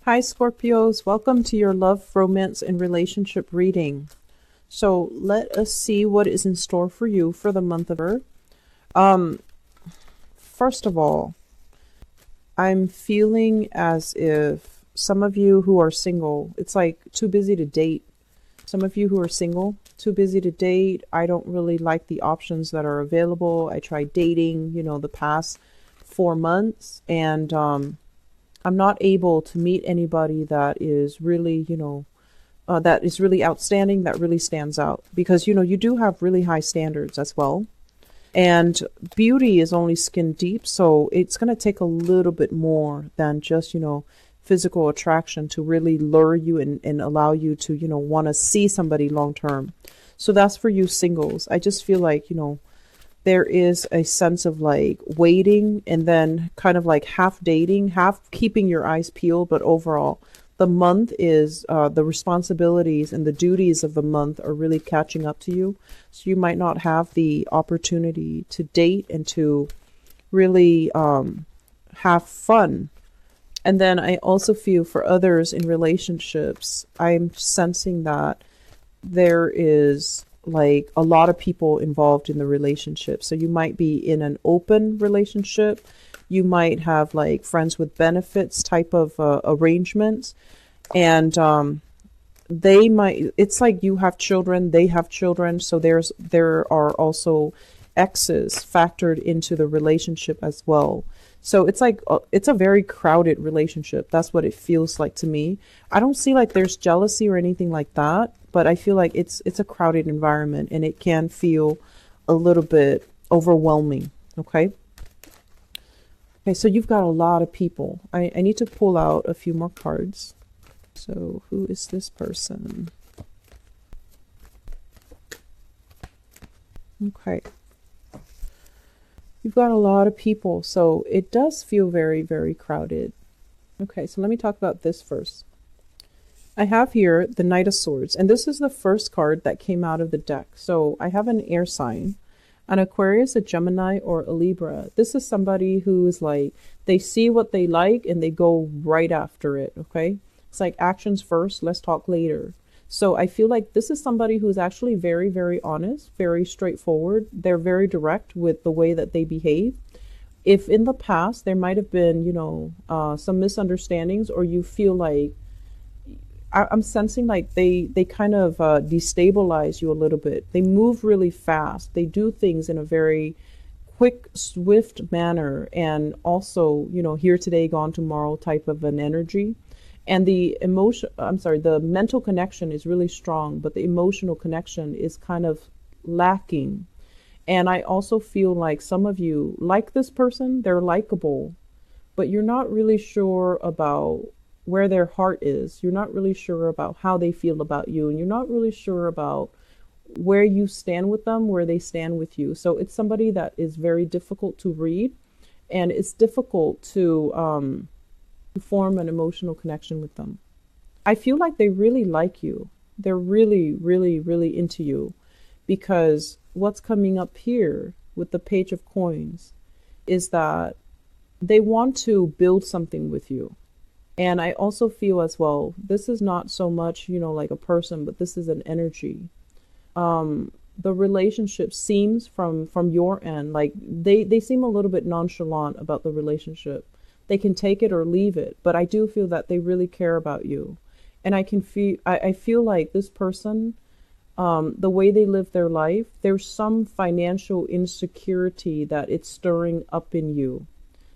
Hi, Scorpios. Welcome to your love, romance, and relationship reading. So let us see what is in store for you for the month of October. Um, First of all, I'm feeling as if some of you who are single, it's like too busy to date. Some of you who are single, too busy to date. I don't really like the options that are available. I tried dating, the past 4 months, and I'm not able to meet anybody that is really, that is really outstanding, that really stands out. Because, you do have really high standards as well. And beauty is only skin deep, so it's going to take a little bit more than just, physical attraction to really lure you and allow you to, want to see somebody long term. So that's for you singles. I just feel like, there is a sense of like waiting and then kind of like half dating, half keeping your eyes peeled. But overall, the month is the responsibilities and the duties of the month are really catching up to you. So you might not have the opportunity to date and to really have fun. And then I also feel for others in relationships, I'm sensing that there is like a lot of people involved in the relationship. So you might be in an open relationship. You might have like friends with benefits type of arrangements. And they might, it's like you have children, they have children. So there are also exes factored into the relationship as well. So it's like it's a very crowded relationship. That's what it feels like to me. I don't see like there's jealousy or anything like that, but I feel like it's a crowded environment and it can feel a little bit overwhelming. Okay. Okay, so you've got a lot of people. I need to pull out a few more cards. So who is this person? Okay. You've got a lot of people, so it does feel very, very crowded. Okay, so let me talk about this first. I have here the Knight of Swords, and this is the first card that came out of the deck. So I have an air sign, an Aquarius, a Gemini, or a Libra. This is somebody who's like, they see what they like and they go right after it, okay? It's like actions first, let's talk later. So I feel like this is somebody who's actually very, very honest, very straightforward. They're very direct with the way that they behave. If in the past there might have been, some misunderstandings, or you feel like, I'm sensing like they kind of destabilize you a little bit. They move really fast. They do things in a very quick, swift manner, and also, here today, gone tomorrow type of an energy. And the mental connection is really strong, but the emotional connection is kind of lacking. And I also feel like some of you like this person, they're likable, but you're not really sure about where their heart is. You're not really sure about how they feel about you, and you're not really sure about where you stand with them, where they stand with you. So it's somebody that is very difficult to read, and it's difficult to form an emotional connection with them. I feel like they really like you. They're really, really, really into you, because what's coming up here with the Page of Coins is that they want to build something with you. And I also feel as well, this is not so much, like a person, but this is an energy. The relationship seems from your end, like they seem a little bit nonchalant about the relationship. They can take it or leave it, but I do feel that they really care about you. And I feel like this person, the way they live their life, there's some financial insecurity that it's stirring up in you.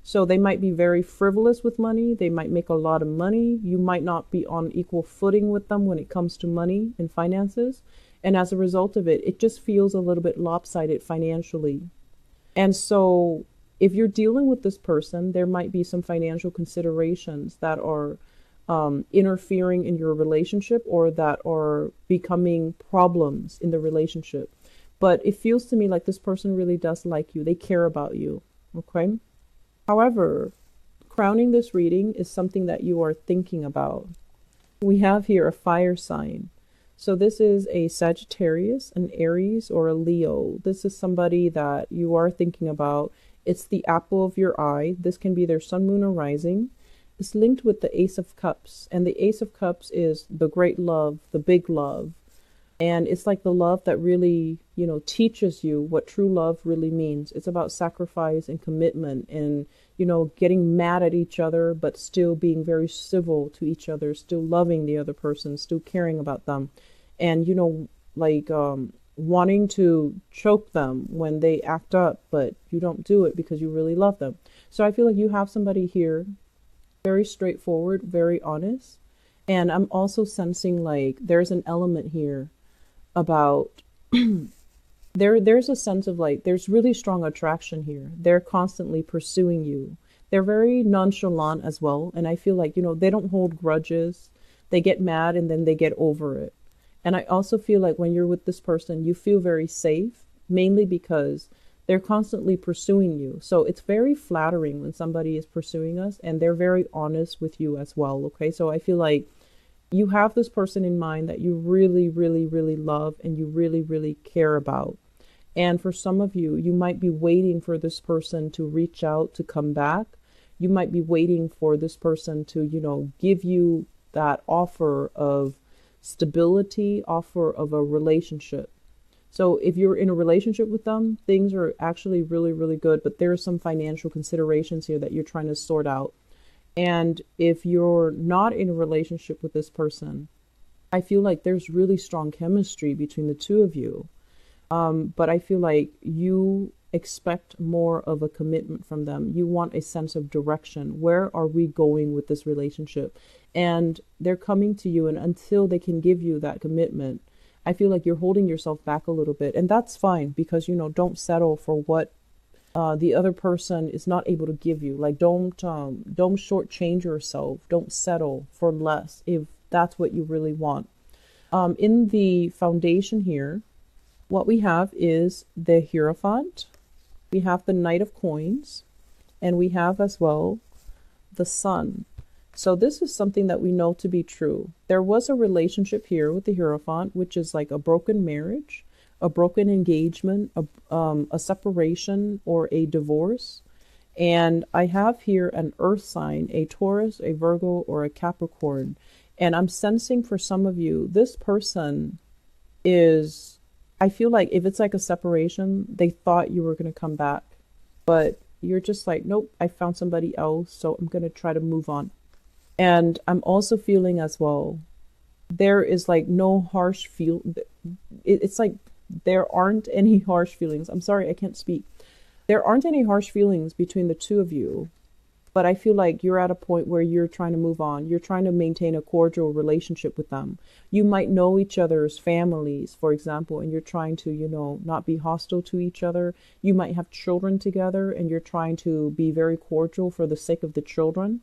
So they might be very frivolous with money. They might make a lot of money. You might not be on equal footing with them when it comes to money and finances. And as a result of it, it just feels a little bit lopsided financially. And so if you're dealing with this person, there might be some financial considerations that are interfering in your relationship, or that are becoming problems in the relationship. But it feels to me like this person really does like you. They care about you. Okay. However, crowning this reading is something that you are thinking about. We have here a fire sign. So this is a Sagittarius, an Aries, or a Leo. This is somebody that you are thinking about. It's the apple of your eye. This can be their sun, moon, or rising. It's linked with the Ace of Cups, and the Ace of Cups is the great love, the big love. And it's like the love that really, teaches you what true love really means. It's about sacrifice and commitment and, getting mad at each other, but still being very civil to each other, still loving the other person, still caring about them. And, like wanting to choke them when they act up, but you don't do it because you really love them. So I feel like you have somebody here, very straightforward, very honest. And I'm also sensing like there's an element here about there's a sense of like there's really strong attraction here. They're constantly pursuing you. They're very nonchalant as well, and I feel like they don't hold grudges. They get mad and then they get over it. And I also feel like when you're with this person you feel very safe, mainly because they're constantly pursuing you. So it's very flattering when somebody is pursuing us and they're very honest with you as well. Okay, so I feel like you have this person in mind that you really, really, really love and you really, really care about. And for some of you, you might be waiting for this person to reach out, to come back. You might be waiting for this person to, give you that offer of stability, offer of a relationship. So if you're in a relationship with them, things are actually really, really good, but there are some financial considerations here that you're trying to sort out. And if you're not in a relationship with this person, I feel like there's really strong chemistry between the two of you. But I feel like you expect more of a commitment from them. You want a sense of direction. Where are we going with this relationship? And they're coming to you, and until they can give you that commitment, I feel like you're holding yourself back a little bit. And that's fine because, don't settle for what the other person is not able to give you. Like don't shortchange yourself. Don't settle for less if that's what you really want. In the foundation here, what we have is the Hierophant, we have the Knight of Coins, and we have as well the Sun. So this is something that we know to be true. There was a relationship here with the Hierophant, which is like a broken marriage, a broken engagement, a separation, or a divorce. And I have here an earth sign, a Taurus, a Virgo, or a Capricorn. And I'm sensing for some of you, this person is, I feel like if it's like a separation, they thought you were going to come back, but you're just like, nope, I found somebody else, so I'm going to try to move on. And I'm also feeling as well, there is like no harsh feel. It's like there aren't any harsh feelings. I'm sorry, I can't speak. There aren't any harsh feelings between the two of you, but I feel like you're at a point where you're trying to move on. You're trying to maintain a cordial relationship with them. You might know each other's families, for example, and you're trying to, not be hostile to each other. You might have children together and you're trying to be very cordial for the sake of the children.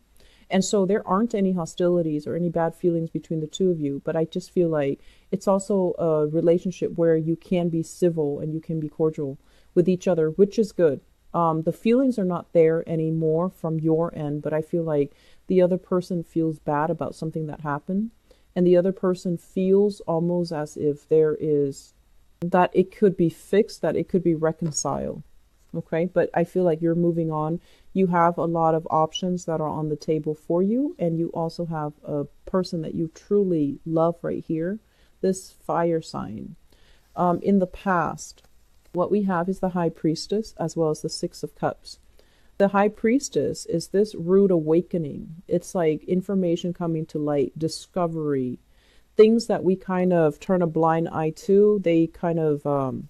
And so there aren't any hostilities or any bad feelings between the two of you, but I just feel like it's also a relationship where you can be civil and you can be cordial with each other, which is good. The feelings are not there anymore from your end, but I feel like the other person feels bad about something that happened, and the other person feels almost as if there is, that it could be fixed, that it could be reconciled. Okay, but I feel like you're moving on. You have a lot of options that are on the table for you, and you also have a person that you truly love right here, this fire sign. In the past, what we have is the High Priestess as well as the Six of Cups. The High Priestess is this rude awakening. It's like information coming to light, discovery, things that we kind of turn a blind eye to. They kind of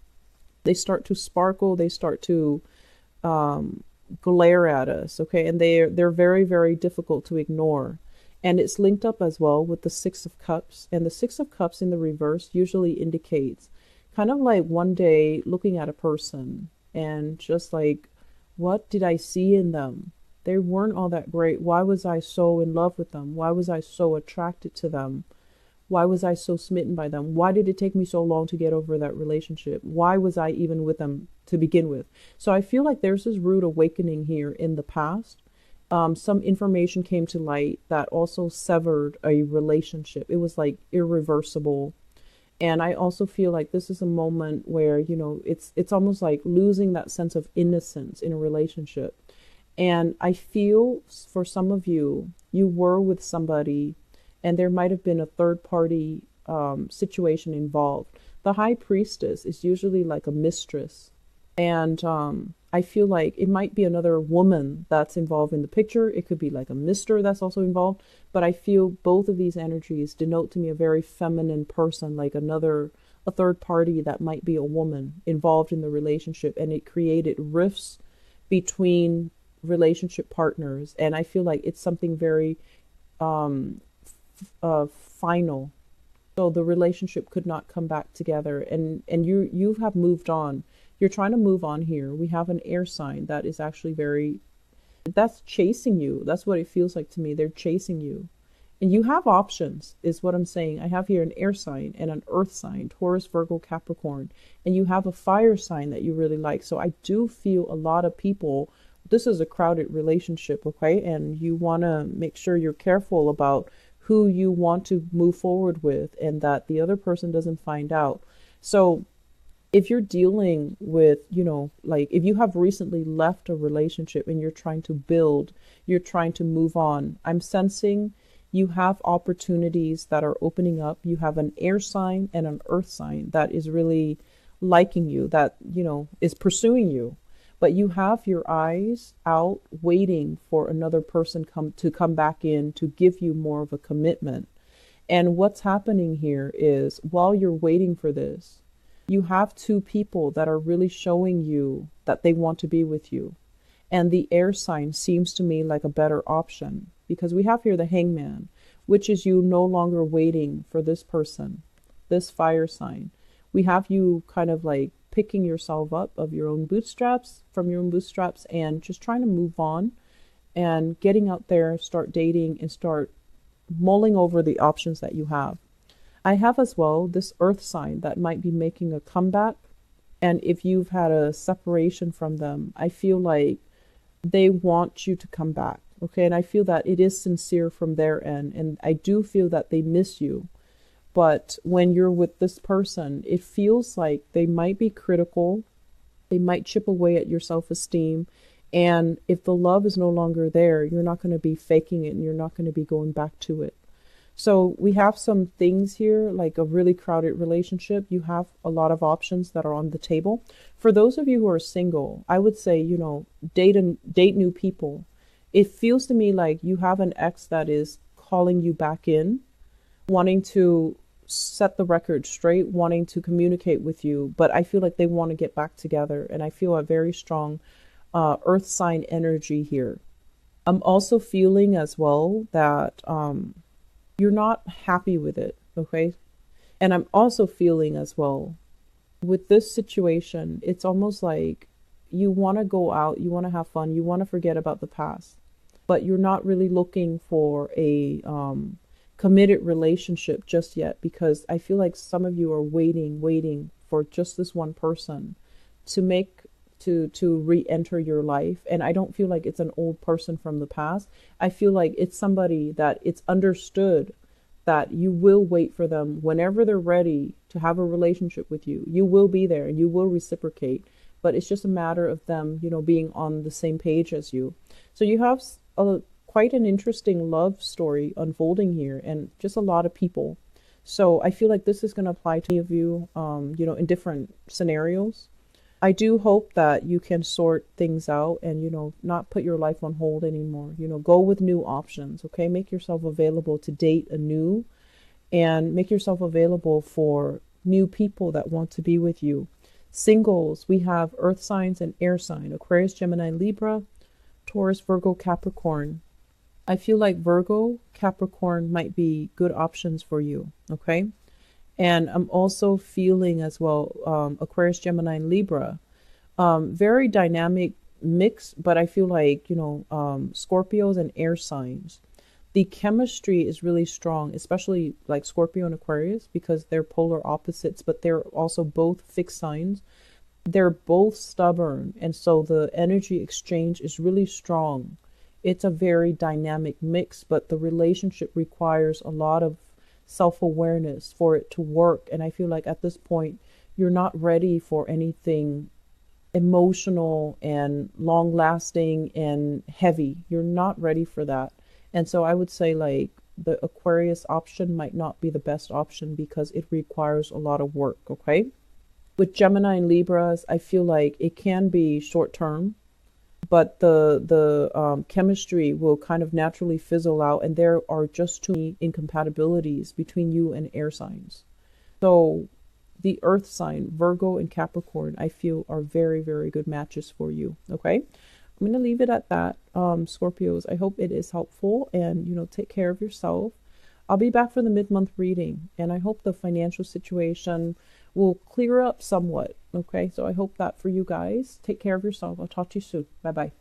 they start to sparkle, they start to glare at us, okay? And they're very, very difficult to ignore. And it's linked up as well with the Six of Cups. And the Six of Cups in the reverse usually indicates kind of like one day looking at a person and just like, what did I see in them? They weren't all that great. Why was I so in love with them? Why was I so attracted to them? Why was I so smitten by them? Why did it take me so long to get over that relationship? Why was I even with them to begin with? So I feel like there's this rude awakening here in the past. Some information came to light that also severed a relationship. It was like irreversible. And I also feel like this is a moment where, it's almost like losing that sense of innocence in a relationship. And I feel for some of you, you were with somebody and there might have been a third party situation involved. The high priestess is usually like a mistress. And I feel like it might be another woman that's involved in the picture. It could be like a mister that's also involved. But I feel both of these energies denote to me a very feminine person, like a third party that might be a woman involved in the relationship. And it created rifts between relationship partners. And I feel like it's something very final. So the relationship could not come back together. And you have moved on. You're trying to move on here. We have an air sign that is actually that's chasing you. That's what it feels like to me. They're chasing you. And you have options, is what I'm saying. I have here an air sign and an earth sign, Taurus, Virgo, Capricorn. And you have a fire sign that you really like. So I do feel a lot of people, this is a crowded relationship, okay? And you want to make sure you're careful about who you want to move forward with and that the other person doesn't find out. So if you're dealing with, like if you have recently left a relationship and you're trying to build, you're trying to move on, I'm sensing you have opportunities that are opening up. You have an air sign and an earth sign that is really liking you, that, is pursuing you. But you have your eyes out waiting for another person to come back in to give you more of a commitment. And what's happening here is while you're waiting for this, you have two people that are really showing you that they want to be with you. And the air sign seems to me like a better option because we have here the hangman, which is you no longer waiting for this person, this fire sign. We have you kind of like picking yourself up from your own bootstraps and just trying to move on and getting out there, start dating and start mulling over the options that you have. I have as well this earth sign that might be making a comeback. And if you've had a separation from them, I feel like they want you to come back. Okay. And I feel that it is sincere from their end. And I do feel that they miss you. But when you're with this person, it feels like they might be critical. They might chip away at your self-esteem. And if the love is no longer there, you're not going to be faking it and you're not going to be going back to it. So we have some things here, like a really crowded relationship. You have a lot of options that are on the table. For those of you who are single, I would say, date new people. It feels to me like you have an ex that is calling you back in, wanting to set the record straight, wanting to communicate with you. But I feel like they want to get back together. And I feel a very strong earth sign energy here. I'm also feeling as well that you're not happy with it, okay? And I'm also feeling as well, with this situation, it's almost like you want to go out, you want to have fun, you want to forget about the past, but you're not really looking for a committed relationship just yet, because I feel like some of you are waiting for just this one person to re-enter your life. And I don't feel like it's an old person from the past. I feel like it's somebody that it's understood that you will wait for them whenever they're ready to have a relationship with you. You will be there and you will reciprocate, but it's just a matter of them, being on the same page as you. So you have quite an interesting love story unfolding here and just a lot of people. So I feel like this is going to apply to any of you, in different scenarios. I do hope that you can sort things out and, not put your life on hold anymore. Go with new options, okay? Make yourself available to date anew and make yourself available for new people that want to be with you. Singles, we have earth signs and air sign, Aquarius, Gemini, Libra, Taurus, Virgo, Capricorn. I feel like Virgo, Capricorn might be good options for you, okay? And I'm also feeling as well, Aquarius, Gemini, and Libra, very dynamic mix, but I feel like, Scorpios and air signs. The chemistry is really strong, especially like Scorpio and Aquarius, because they're polar opposites, but they're also both fixed signs. They're both stubborn. And so the energy exchange is really strong. It's a very dynamic mix, but the relationship requires a lot of self-awareness for it to work. And I feel like at this point, you're not ready for anything emotional and long-lasting and heavy. You're not ready for that. And so I would say like the Aquarius option might not be the best option because it requires a lot of work, okay? With Gemini and Libras, I feel like it can be short term, but the chemistry will kind of naturally fizzle out, and there are just too many incompatibilities between you and air signs. So the earth sign, Virgo and Capricorn, I feel are very, very good matches for you. Okay. I'm going to leave it at that. Scorpios, I hope it is helpful, and, take care of yourself. I'll be back for the mid-month reading, and I hope the financial situation will clear up somewhat. Okay. So I hope that for you guys. Take care of yourself. I'll talk to you soon. Bye-bye.